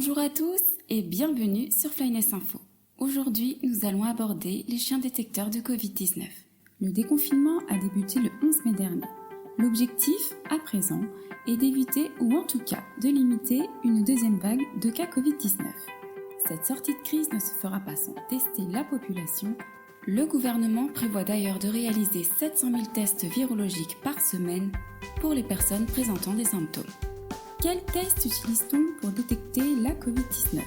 Bonjour à tous et bienvenue sur Flyness Info. Aujourd'hui, nous allons aborder les chiens détecteurs de Covid-19. Le déconfinement a débuté le 11 mai dernier. L'objectif, à présent, est d'éviter ou en tout cas de limiter une deuxième vague de cas Covid-19. Cette sortie de crise ne se fera pas sans tester la population. Le gouvernement prévoit d'ailleurs de réaliser 700 000 tests virologiques par semaine pour les personnes présentant des symptômes. Quels tests utilise-t-on pour détecter la Covid-19 ?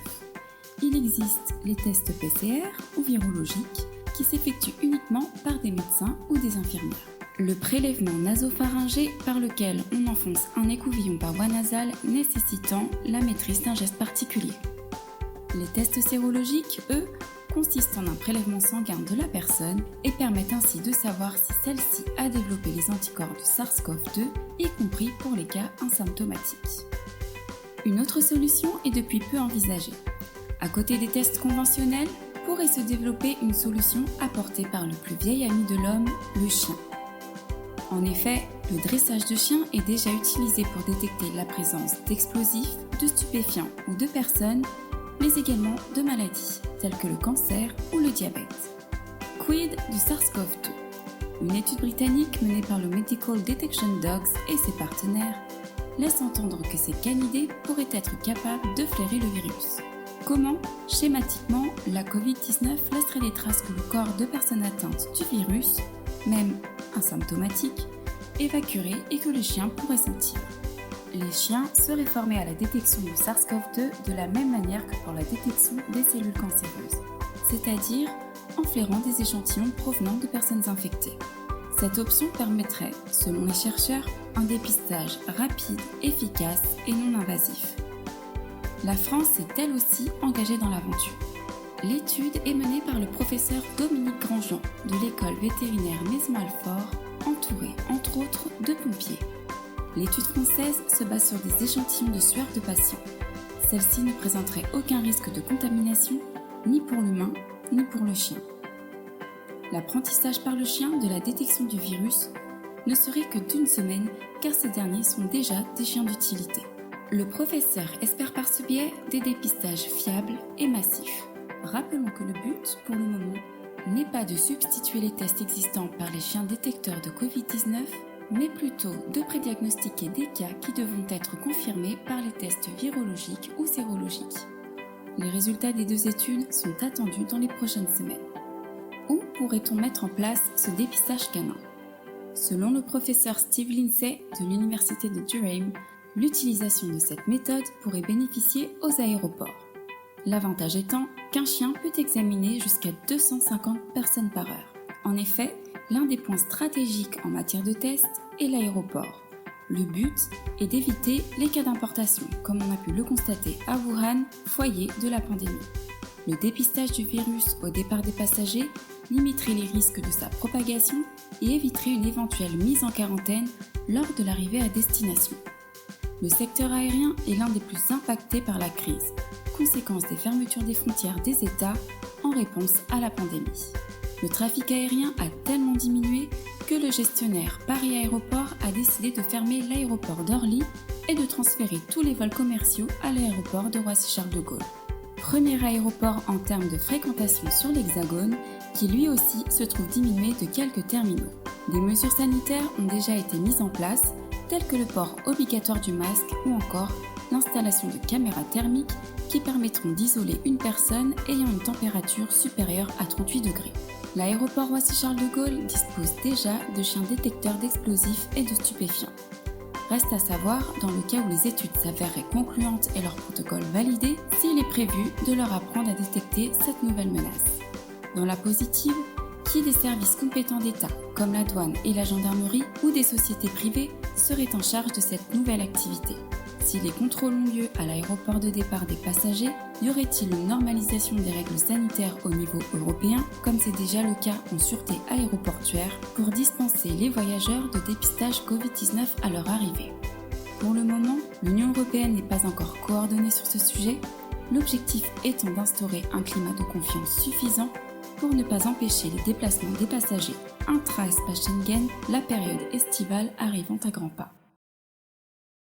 Il existe les tests PCR ou virologiques qui s'effectuent uniquement par des médecins ou des infirmières. Le prélèvement nasopharyngé par lequel on enfonce un écouvillon par voie nasale nécessitant la maîtrise d'un geste particulier. Les tests sérologiques, eux, consistent en un prélèvement sanguin de la personne et permettent ainsi de savoir si celle-ci a développé les anticorps de SARS-CoV-2, y compris pour les cas asymptomatiques. Une autre solution est depuis peu envisagée. À côté des tests conventionnels, pourrait se développer une solution apportée par le plus vieil ami de l'homme, le chien. En effet, le dressage de chiens est déjà utilisé pour détecter la présence d'explosifs, de stupéfiants ou de personnes, mais également de maladies telles que le cancer ou le diabète. Quid du SARS-CoV-2 ? Une étude britannique menée par le Medical Detection Dogs et ses partenaires laisse entendre que ces canidés pourraient être capables de flairer le virus. Comment ? Schématiquement, la Covid-19 laisserait des traces que le corps de personnes atteintes du virus, même asymptomatiques, évacuerait et que les chiens pourraient sentir. Les chiens seraient formés à la détection du SARS-CoV-2 de la même manière que pour la détection des cellules cancéreuses, c'est-à-dire en flairant des échantillons provenant de personnes infectées. Cette option permettrait, selon les chercheurs, un dépistage rapide, efficace et non invasif. La France est elle aussi engagée dans l'aventure. L'étude est menée par le professeur Dominique Grandjean de l'école vétérinaire Maisons-Alfort, entouré, entre autres, de pompiers. L'étude française se base sur des échantillons de sueur de patients. Celle-ci ne présenterait aucun risque de contamination, ni pour l'humain, ni pour le chien. L'apprentissage par le chien de la détection du virus ne serait que d'une semaine, car ces derniers sont déjà des chiens d'utilité. Le professeur espère par ce biais des dépistages fiables et massifs. Rappelons que le but, pour le moment, n'est pas de substituer les tests existants par les chiens détecteurs de Covid-19, mais plutôt de prédiagnostiquer des cas qui devront être confirmés par les tests virologiques ou sérologiques. Les résultats des deux études sont attendus dans les prochaines semaines. Où pourrait-on mettre en place ce dépistage canin ? Selon le professeur Steve Lindsay de l'université de Durham, l'utilisation de cette méthode pourrait bénéficier aux aéroports. L'avantage étant qu'un chien peut examiner jusqu'à 250 personnes par heure. En effet, l'un des points stratégiques en matière de tests est l'aéroport. Le but est d'éviter les cas d'importation, comme on a pu le constater à Wuhan, foyer de la pandémie. Le dépistage du virus au départ des passagers limiterait les risques de sa propagation et éviterait une éventuelle mise en quarantaine lors de l'arrivée à destination. Le secteur aérien est l'un des plus impactés par la crise, conséquence des fermetures des frontières des États en réponse à la pandémie. Le trafic aérien a tellement diminué que le gestionnaire Paris Aéroport a décidé de fermer l'aéroport d'Orly et de transférer tous les vols commerciaux à l'aéroport de Roissy-Charles de Gaulle. Premier aéroport en termes de fréquentation sur l'Hexagone, qui lui aussi se trouve diminué de quelques terminaux. Des mesures sanitaires ont déjà été mises en place, telles que le port obligatoire du masque ou encore l'installation de caméras thermiques qui permettront d'isoler une personne ayant une température supérieure à 38 degrés. L'aéroport Roissy-Charles de Gaulle dispose déjà de chiens détecteurs d'explosifs et de stupéfiants. Reste à savoir, dans le cas où les études s'avéreraient concluantes et leur protocole validé, s'il est prévu de leur apprendre à détecter cette nouvelle menace. Dans la positive, qui des services compétents d'État, comme la douane et la gendarmerie, ou des sociétés privées, seraient en charge de cette nouvelle activité ? Si les contrôles ont lieu à l'aéroport de départ des passagers, y aurait-il une normalisation des règles sanitaires au niveau européen, comme c'est déjà le cas en sûreté aéroportuaire, pour dispenser les voyageurs de dépistage Covid-19 à leur arrivée ? Pour le moment, l'Union européenne n'est pas encore coordonnée sur ce sujet, l'objectif étant d'instaurer un climat de confiance suffisant pour ne pas empêcher les déplacements des passagers intra-espace Schengen, la période estivale arrivant à grands pas.